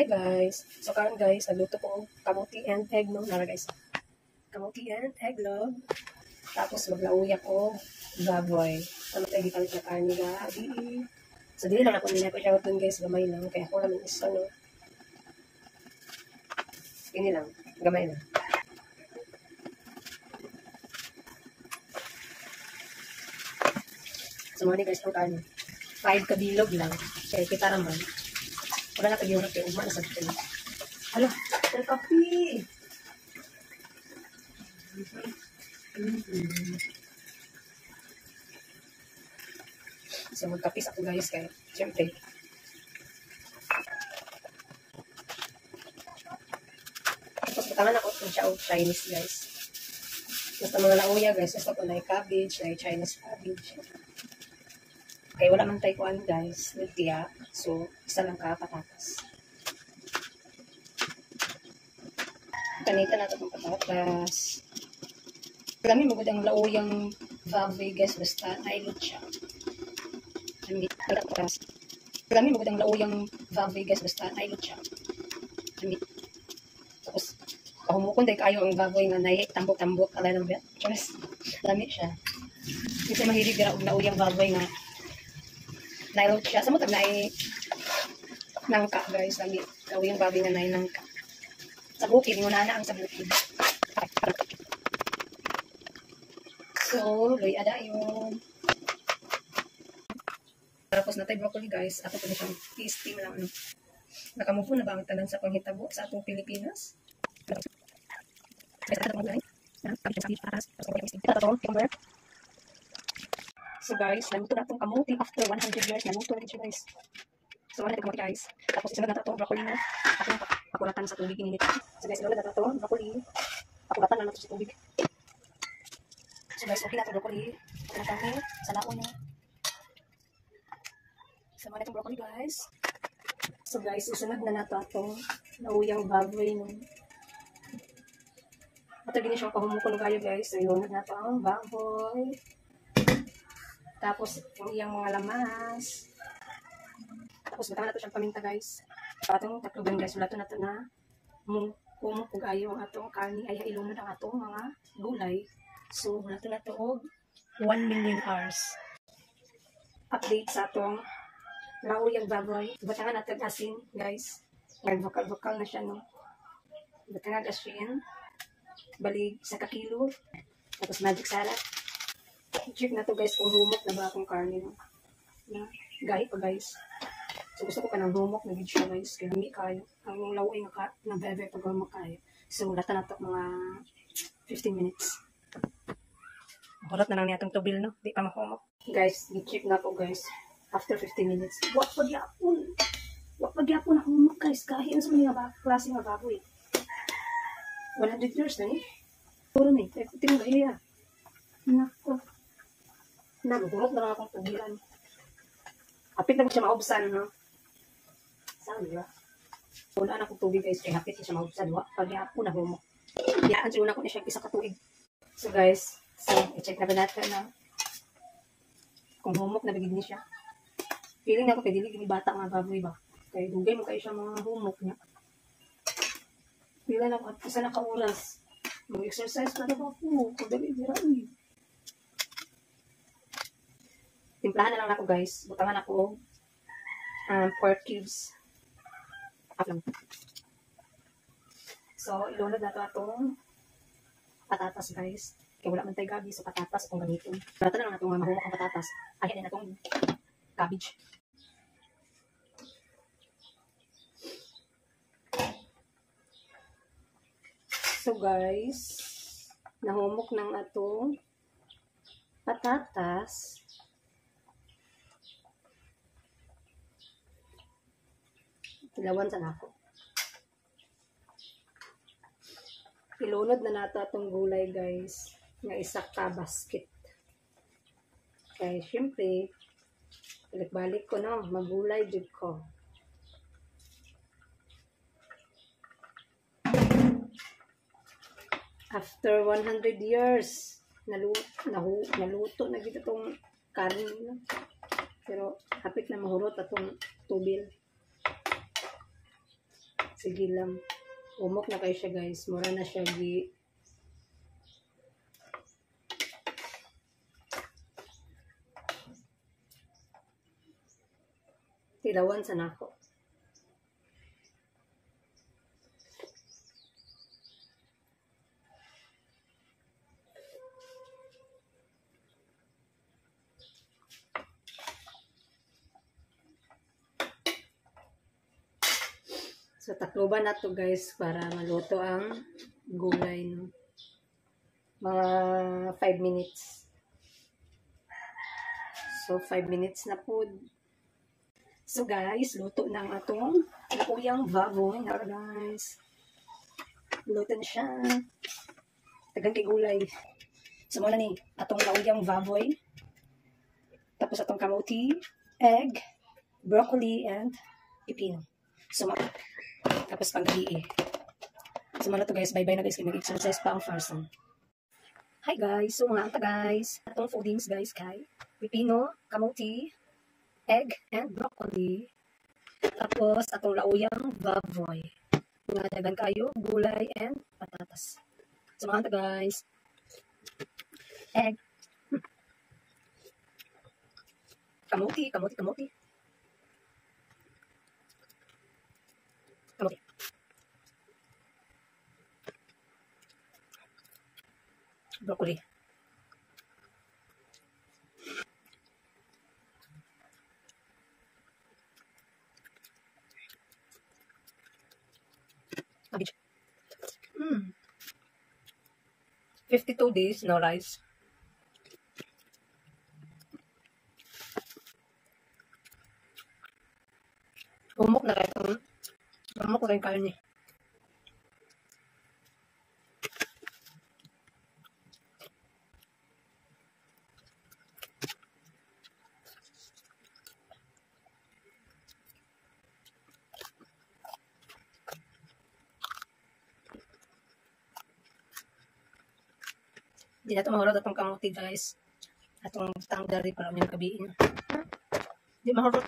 Hi guys! So karon guys, nagluto po og kamuti and egg no, nara guys. Kamuti and egg log. Tapos maglauya ko baboy. Ano tayo gipalit na karne ga di. So dili lang ako nila ko siya utong guys, gamay lang kaya ako lang isa no. Ini lang, gamay lang. So mga guys, ang karne. 5 kabilog lang. Kaya kita naman. Wala na pag-iunat yung umana sa dito. Hala, may kape! So magkapis ako guys kaya siyempre. Tapos butangan ako kung siya o Chinese guys. Basta mga lauya guys, basta ko na cabbage, na Chinese cabbage. Okay, wala man tayo kuhan guys, lutia. So, isa lang ka patatas. Kanita na ito ng patatas. Kami magandang lauyang baboy guys, basta nailot siya. Kami magandang lauyang baboy guys, basta nailot siya. Tapos, kahumukon dahil kayo ang baboy nga naik, tambok-tambok, alay ng bet. Tapos, dami siya. Kasi mahilig dira og lauyang baboy nga nailot siya. Sa mutag na nangka guys, lagi lauyang baboy nga nangka. Sa bukid, muna na ang sa bukid. So, loy ada yun. Tapos natay broccoli guys. Ako po na siyang i-steam lang. Ano. Nakamupo na ba ang tanan sa panghitabo sa atong Pilipinas? So guys, naluto na itong kamuti after 100 years. Naluto na ito guys. So wala na kamuti guys. Tapos isunod na itong broccoli na atong pakulatan sa tubig ininit. So guys, isunod na itong broccoli. Pakulatan na ito sa tubig. So guys, okay na itong broccoli. Okay na kami sa laon niya. Sama na itong broccoli guys. So guys, isunod na ito itong nauyang baboy no. At gini siya pahumukon kayo guys. So yun na ito ang baboy. Tapos yung iyang mga lamas. Tapos matama na ito siyang paminta guys. Atong takluban guys, wala ito na ito na kung kayo ang atong karni ay ilunod ang atong mga gulay. So wala ito na ito og 1 million hours. Update sa atong lauyang baboy. Batangan natin asin guys. Nagvokal-vokal na siya no. Batangan asin. Bali sa kakilo. Tapos magic sarap. Check na to guys kung humok na ba akong karne no. Gahi pa guys. So gusto ko pa ng humok na video guys. Kaya hindi kayo. Ang laway nga na bebe pag humok kayo. So lata na to mga 15 minutes. Hulot na lang niya itong tubil no. Di pa mahumok. Guys, i-check na to guys. After 15 minutes. Wak pagyapon. Wak pagyapon na humok guys. Kahit sa mga klase nga baboy. 100 years na eh. Puro na eh. Kaya kutin mo ba Nako. Naguhulot na lang akong tubilan. Hapit na siya maubsan, no? Saan, di ba? Wala na akong tubig, guys. Kaya hapit siya maubsan. Pagyapon na humok. Yaan, siya una ko na siya isa katuig. So, guys. So, i-check na ba natin na kung humok na bigid niya siya. Feeling na ako, pwede ligin bata nga baboy ba? Kaya dugay mo kayo siya mga humok niya. Feeling na ako, at isa naka-oras. Mag-exercise na ba ako? Kudali, dirain. Timplahan na lang ako guys. Butangan ako pork cubes. So, ilunod na ito itong patatas guys. Kaya wala man tayo gabi sa patatas kung gamitin. Barata na lang itong mahumok ang patatas. Ayan na itong cabbage. So guys, nahumok ng itong patatas. Ilawan sa nako. Ilunod na nato itong gulay guys. Nga isa ka basket. Kaya syempre, balik-balik ko no. Magulay jud ko. After 100 years, naluto na gito itong karne. No? Pero hapit na mahurot itong tubil. Sige lang. Umok na kayo siya guys. Mura na siya gi. Tilawan sa nako. So, takloban na to guys para maluto ang gulay. No? Mga 5 minutes. So, 5 minutes na po. So guys, luto na ang atong lauyang baboy. Nara guys. Luto na siya. Tagang kay gulay. So muna ni, atong lauyang baboy. Tapos atong kamuti, egg, broccoli, and pipino. So tapos panggabi. So muna to guys, bye-bye na guys. Mag-exercise pa ang person. Hi guys, so mga anta guys. Atong foodings guys kay pipino, kamuti, egg, and broccoli. Tapos, atong lauyang baboy. Nga dagan kayo, gulay, and patatas. So, mga guys. Egg. Kamuti. Kamuti. Broccoli. Cabbage. 52 days, no rice. Umok na kayo. Umok na kayo ni. Hindi na ito mahulog atong kamuti guys. Atong tangdari para niyang kabiin. Hindi mahulog.